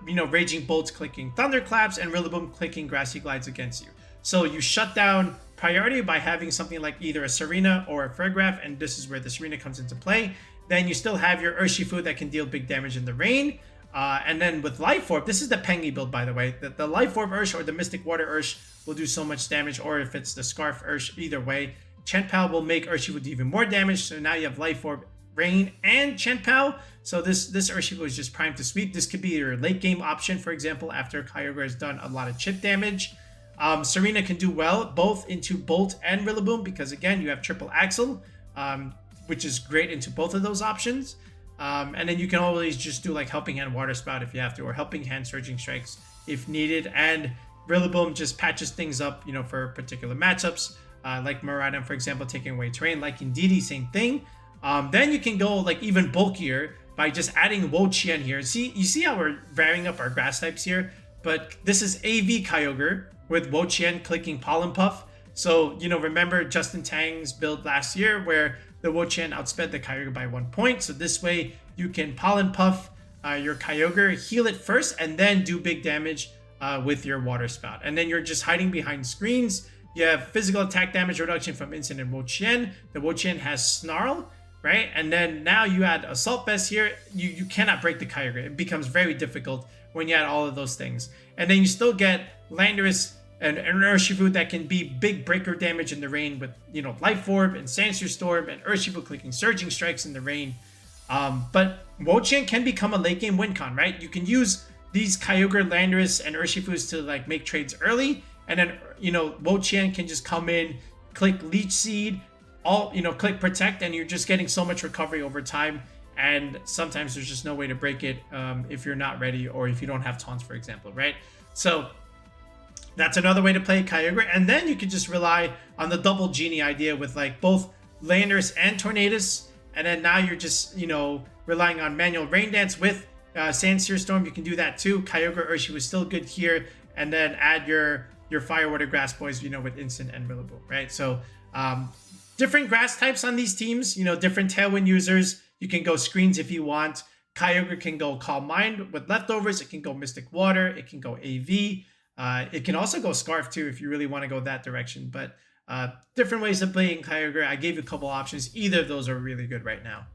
you know, Raging Bolts clicking Thunderclaps and Rillaboom clicking Grassy Glides against you. So you shut down priority by having something like either a Serena or a Farigiraf, and this is where the Serena comes into play. Then you still have your Urshifu that can deal big damage in the rain. And then with Life Orb, this is the Pengy build, by the way. The Life Orb Ursh or the Mystic Water Ursh will do so much damage, or if it's the Scarf Ursh, either way. Chenpao will make Urshifu do even more damage, so now you have Life Orb, Rain, and Chenpao. So this Urshifu is just primed to sweep. This could be your late game option, for example, after Kyogre has done a lot of chip damage. Serena can do well both into Bolt and Rillaboom, because again, you have Triple Axle, which is great into both of those options. And then you can always just do like Helping Hand Water Spout if you have to, or Helping Hand Surging Strikes if needed. And Rillaboom just patches things up, you know, for particular matchups, like Miraidon, for example, taking away terrain. Like Indeedee, same thing. Then you can go like even bulkier by just adding Wo-Chien here. You see how we're varying up our grass types here? But this is AV Kyogre with Wo-Chien clicking Pollen Puff. So, you know, remember Justin Tang's build last year where the Wo-Chien outsped the Kyogre by 1 point. So this way you can Pollen Puff your Kyogre, heal it first, and then do big damage with your Water Spout. And then you're just hiding behind screens. You have physical attack damage reduction from Instant and Wo-Chien. The Wo-Chien has Snarl, right? And then now you add Assault Vest here. You cannot break the Kyogre. It becomes very difficult when you add all of those things. And then you still get Landorus and Urshifu that can be big breaker damage in the rain with, Life Orb and Sandsear Storm and Urshifu clicking Surging Strikes in the rain. But Wo-Chien can become a late game win con, right? You can use these Kyogre, Landorus, and Urshifus to like make trades early, and then Wo-Chien can just come in, click Leech Seed, click Protect, and you're just getting so much recovery over time. And sometimes there's just no way to break it if you're not ready or if you don't have taunts, for example, right? So that's another way to play Kyogre. And then you can just rely on the double Genie idea with like both Landorus and Tornadus. And then now you're just, relying on manual Rain Dance with Sandsear Storm. You can do that too. Kyogre Urshifu was still good here. And then add your Fire, Water, Grass boys, with Instant and Rillaboom, right? So different grass types on these teams, different Tailwind users. You can go Screens if you want. Kyogre can go Calm Mind with leftovers. It can go Mystic Water. It can go AV. It can also go Scarf too if you really want to go that direction. But different ways of playing Kyogre. I gave you a couple options. Either of those are really good right now.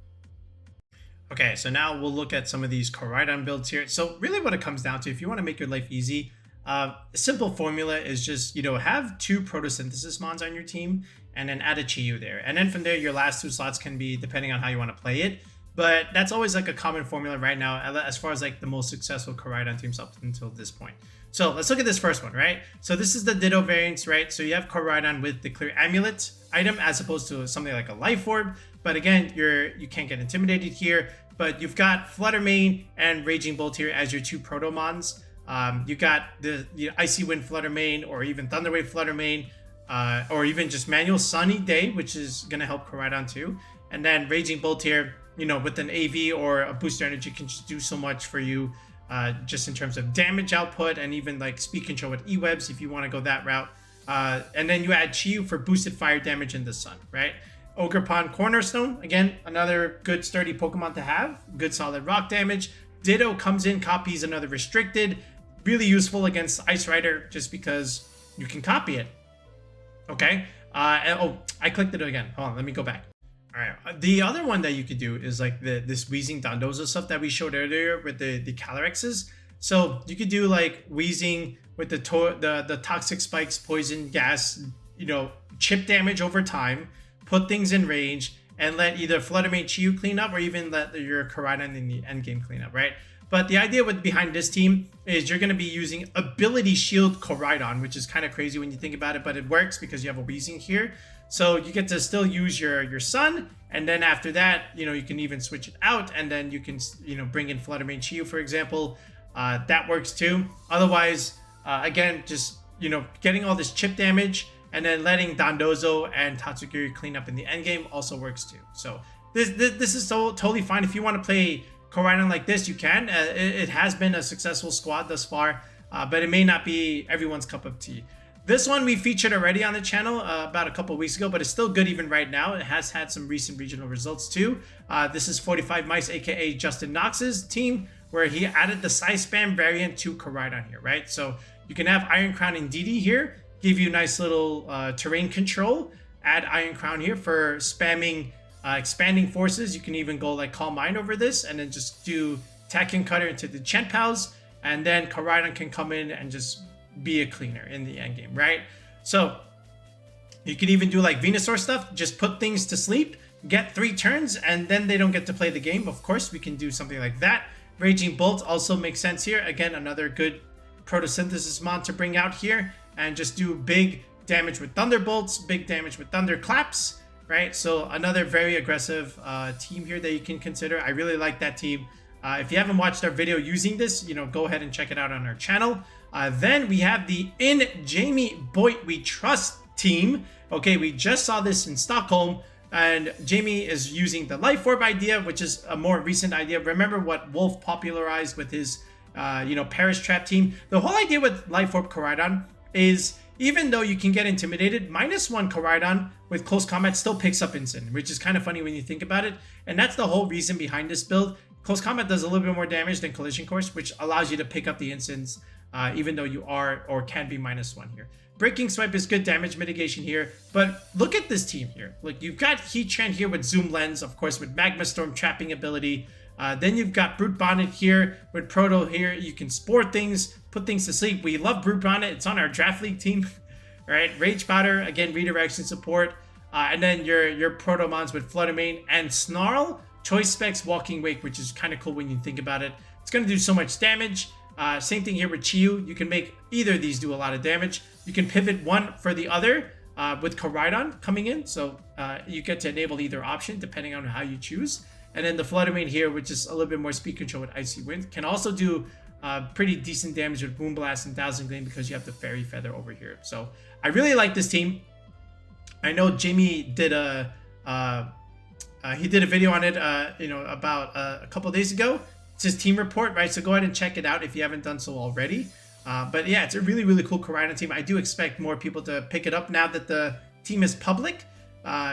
Okay, so now we'll look at some of these Koraidon builds here. So really what it comes down to, if you want to make your life easy, a simple formula is just, have 2 Photosynthesis Mons on your team and then add a Chi-Yu there. And then from there, your last 2 slots can be depending on how you want to play it. But that's always like a common formula right now as far as like the most successful Koraidon teams up until this point. So let's look at this first one, right? So this is the Ditto variants, right? So you have Koraidon with the Clear Amulet item as opposed to something like a Life Orb. But again, you can't get intimidated here. But you've got Flutter Mane and Raging Bolt here as your 2 Protomons. You got the Icy Wind Flutter Mane or even Thunder Wave Flutter Mane, or even just manual Sunny Day, which is going to help Koraidon too. And then Raging Bolt here, with an AV or a Booster Energy can just do so much for you, just in terms of damage output and even like speed control with E-Webs if you want to go that route. And then you add Chi-Yu for boosted fire damage in the sun, right? Ogerpon Cornerstone, again, another good sturdy Pokemon to have. Good solid rock damage. Ditto comes in, copies another restricted. Really useful against Ice Rider just because you can copy it. Okay. I clicked it again. Hold on, let me go back. All right. The other one that you could do is like this Wheezing Dondozo stuff that we showed earlier with the Calyrex. So you could do like Wheezing with the Toxic Spikes, Poison, Gas, chip damage over time, put things in range, and let either Flutter Mane Chi-Yu clean up or even let your Koraidon in the end game clean up, right? But the idea behind this team is you're going to be using Ability Shield Koraidon, which is kind of crazy when you think about it, but it works because you have a Wheezing here. So you get to still use your Sun, and then after that, you can even switch it out, and then you can, bring in Flutter Mane Chi-Yu, for example. That works too. Otherwise, again, just, getting all this chip damage and then letting Dondozo and Tatsugiri clean up in the endgame also works too. So this is totally fine. If you want to play Koraidon like this, you can. It has been a successful squad thus far, but it may not be everyone's cup of tea. This one we featured already on the channel about a couple weeks ago, but it's still good even right now. It has had some recent regional results too. This is 45 Mice, aka Justin Knox's team, where he added the Size Spam variant to Koraidon here, right? So you can have Iron Crown and DD here, give you nice little terrain control. Add Iron Crown here for spamming expanding forces. You can even go like Calm Mind over this and then just do Tacken Cutter into the Chent-Pals, and then Koraidon can come in and just be a cleaner in the end game, right? So you can even do like Venusaur stuff, just put things to sleep, get 3 turns, and then they don't get to play the game. Of course, we can do something like that. Raging Bolt also makes sense here. Again, another good Photosynthesis Mon to bring out here and just do big damage with Thunderbolts, big damage with Thunderclaps, right? So another very aggressive team here that you can consider. I really like that team. If you haven't watched our video using this, go ahead and check it out on our channel. Then we have the In Jamie Boyd We Trust team. Okay, we just saw this in Stockholm, and Jamie is using the Life Orb idea, which is a more recent idea. Remember what Wolf popularized with his, Perish Trap team? The whole idea with Life Orb Koraidon is even though you can get intimidated, -1 Koraidon with close combat still picks up Instant, which is kind of funny when you think about it. And that's the whole reason behind this build. Close combat does a little bit more damage than Collision Course, which allows you to pick up the Instants, even though you are or can be -1 here. Breaking Swipe is good damage mitigation here, but look at this team here. Look, you've got Heatran here with Zoom Lens, of course, with Magma Storm trapping ability. Then you've got Brute Bonnet here with Proto here. You can spore things, put things to sleep. We love Brute Bonnet. It's on our Draft League team. All right, Rage Powder, again, redirection support. And then your Protomons with Flutter Mane and Snarl, Choice Specs, Walking Wake, which is kind of cool when you think about it. It's going to do so much damage. Same thing here with Chiyu. You can make either of these do a lot of damage. You can pivot one for the other with Koraidon coming in. So you get to enable either option depending on how you choose. And then the Flutter Mane here, which is a little bit more speed control with Icy Wind, can also do pretty decent damage with Moonblast and Thousand Gleam because you have the Fairy Feather over here. So I really like this team. I know Jamie did a video on it, about a couple days ago. It's his team report, right? So go ahead and check it out if you haven't done so already. But yeah, it's a really, really cool Koraidon team. I do expect more people to pick it up now that the team is public.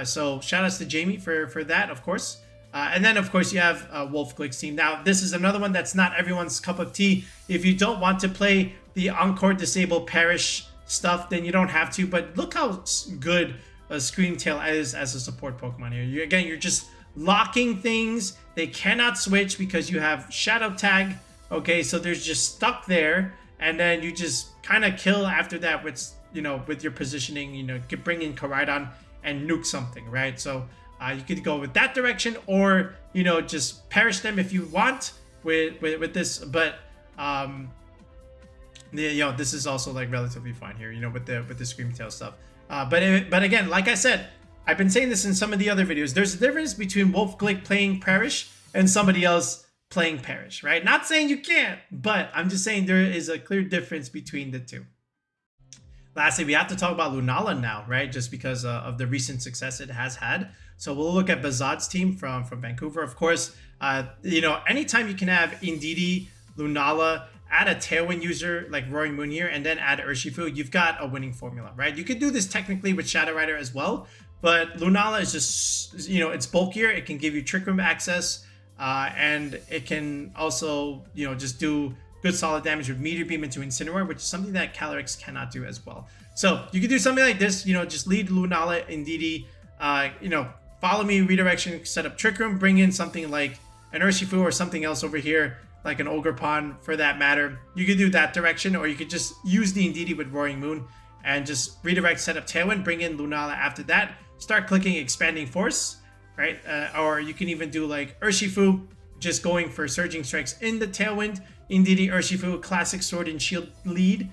So shout outs to Jamie for that, of course. And then, of course, you have Wolfglick's team. Now, this is another one that's not everyone's cup of tea. If you don't want to play the Encore Disable Perish stuff, then you don't have to. But look how good a Screamtail is as a support Pokemon here. Again, you're just locking things. They cannot switch because you have Shadow Tag. Okay, so they're just stuck there. And then you just kind of kill after that with, with your positioning. You could bring in Koraidon and nuke something, right? So you could go with that direction, or just perish them if you want with this. But this is also like relatively fine here, with the Screamtail stuff. But again, like I said, I've been saying this in some of the other videos. There's a difference between Wolfglick playing Perish and somebody else playing Perish, right? Not saying you can't, but I'm just saying there is a clear difference between the two. Lastly, we have to talk about Lunala now, right? Just because of the recent success it has had. So we'll look at Bazad's team from Vancouver. Of course, anytime you can have Indeedee, Lunala, add a Tailwind user like Roaring Moon here, and then add Urshifu, you've got a winning formula, right? You could do this technically with Shadow Rider as well, but Lunala is just, it's bulkier. It can give you Trick Room access, and it can also, just do good solid damage with Meteor Beam into Incineroar, which is something that Calyrex cannot do as well. So you could do something like this, just lead Lunala, Indeedee, follow me, redirection, set up Trick Room, bring in something like an Urshifu or something else over here, like an Ogerpon for that matter. You could do that direction, or you could just use the Indeedee with Roaring Moon and just redirect, set up Tailwind, bring in Lunala after that, start clicking Expanding Force, right? Or you can even do like Urshifu, just going for Surging Strikes in the Tailwind, Indeedee, Urshifu, classic Sword and Shield lead,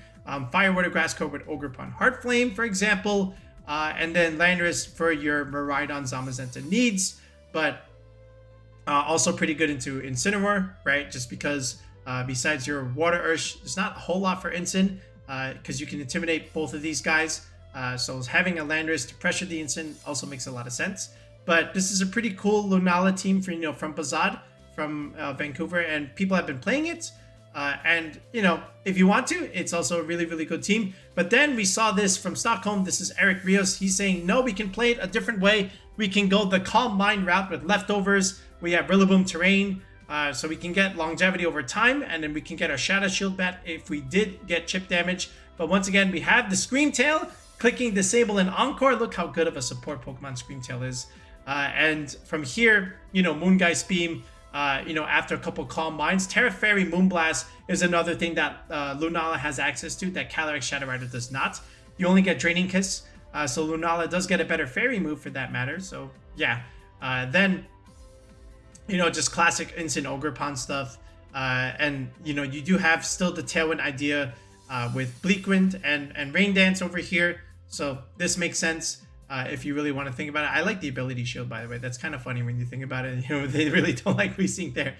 Fire Water Grass Core with Ogerpon Heart Flame, for example, and then Landorus for your Miraidon Zamazenta needs, but also pretty good into Incineroar, right? Just because besides your Water Ursh, there's not a whole lot for Incin, because you can intimidate both of these guys. So having a Landorus to pressure the Incin also makes a lot of sense. But this is a pretty cool Lunala team for from Bazad, from Vancouver, and people have been playing it. And if you want to, it's also a really, really good team. But then we saw this from Stockholm. This is Eric Rios. He's saying, no, we can play it a different way. We can go the Calm Mind route with leftovers. We have Rillaboom terrain, so we can get longevity over time, and then we can get our Shadow Shield bat if we did get chip damage. But once again, we have the Screamtail, clicking Disable and Encore. Look how good of a support Pokemon Screamtail is. And from here, Moongeist Beam, after a couple Calm Minds, Terra Fairy Moonblast is another thing that Lunala has access to that Calyrex-Shadow Rider does not. You only get Draining Kiss, so Lunala does get a better Fairy move for that matter. So yeah, then just classic Instant Ogerpon stuff, and you do have still the Tailwind idea with Bleakwind and Rain Dance over here. So this makes sense. If you really want to think about it. I like the ability shield, by the way. That's kind of funny when you think about it. They really don't like Resync there.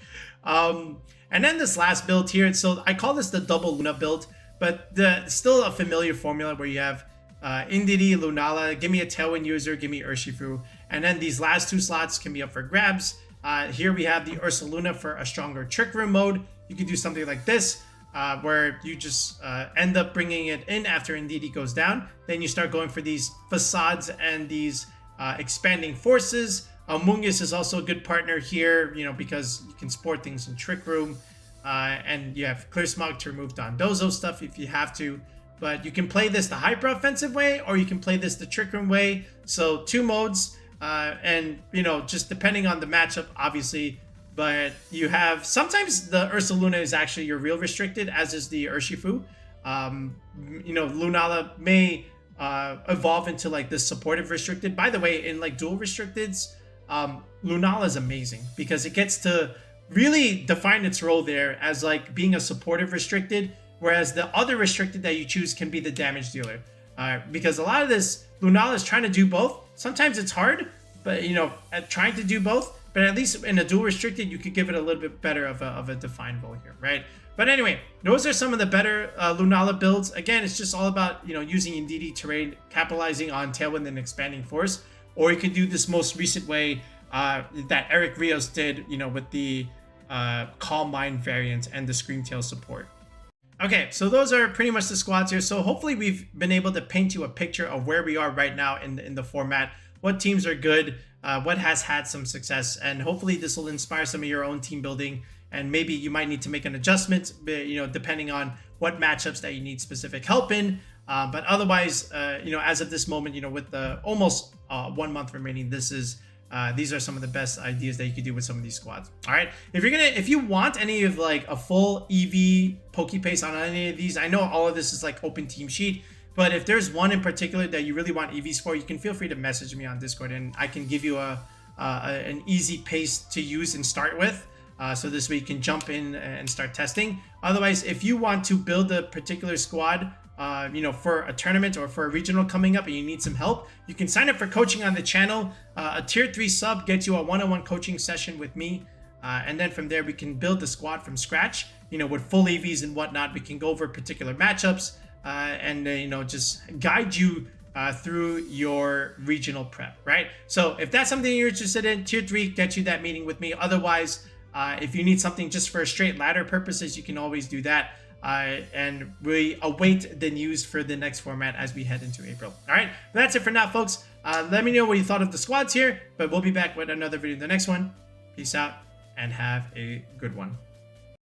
And then this last build here. So I call this the double Luna build, but still a familiar formula where you have Indeedee, Lunala, give me a Tailwind user, give me Urshifu. And then these last two slots can be up for grabs. Here we have the Ursaluna for a stronger Trick Room mode. You could do something like this. where you just end up bringing it in after Indeedee goes down. Then you start going for these facades and these expanding forces. Mungus is also a good partner here, you know, because you can support things in Trick Room. And you have Clear Smog to remove Dondozo stuff if you have to. But you can play this the hyper offensive way, or you can play this the Trick Room way. So 2 modes, and you know, just depending on the matchup, obviously. But you have sometimes the Ursaluna is actually your real restricted, as is the Urshifu. You know, Lunala may evolve into like this supportive restricted. By the way, in like dual restricteds, Lunala is amazing because it gets to really define its role there as like being a supportive restricted, whereas the other restricted that you choose can be the damage dealer. Because a lot of this, Lunala is trying to do both. Sometimes it's hard, but you know, at trying to do both, but at least in a dual restricted, you could give it a little bit better of a defined role here, right? But anyway, those are some of the better Lunala builds. Again, it's just all about, you know, using Indeedee terrain, capitalizing on Tailwind and Expanding Force, or you could do this most recent way that Eric Rios did, you know, with the Calm Mind variant and the Screamtail support. Okay, so those are pretty much the squads here. So hopefully we've been able to paint you a picture of where we are right now in the format, what teams are good, what has had some success, and hopefully this will inspire some of your own team building. And maybe you might need to make an adjustment, you know, depending on what matchups that you need specific help in. But otherwise, you know, as of this moment, you know, with the almost 1 month remaining, these are some of the best ideas that you could do with some of these squads. All right, if you want any of like a full EV Pokepace on any of these, I know all of this is like open team sheet, but if there's one in particular that you really want EVs for, you can feel free to message me on Discord, and I can give you an easy pace to use and start with. So this way you can jump in and start testing. Otherwise, if you want to build a particular squad, you know, for a tournament or for a regional coming up and you need some help, you can sign up for coaching on the channel. A tier 3 sub gets you a one-on-one coaching session with me. And then from there, we can build the squad from scratch, you know, with full EVs and whatnot. We can go over particular matchups and, you know, just guide you through your regional prep, right? So if that's something you're interested in, tier 3 gets you that meeting with me. Otherwise, if you need something just for straight ladder purposes, you can always do that. And we await the news for the next format as we head into April. All right, that's it for now, folks. Let me know what you thought of the squads here, but we'll be back with another video in the next one. Peace out and have a good one.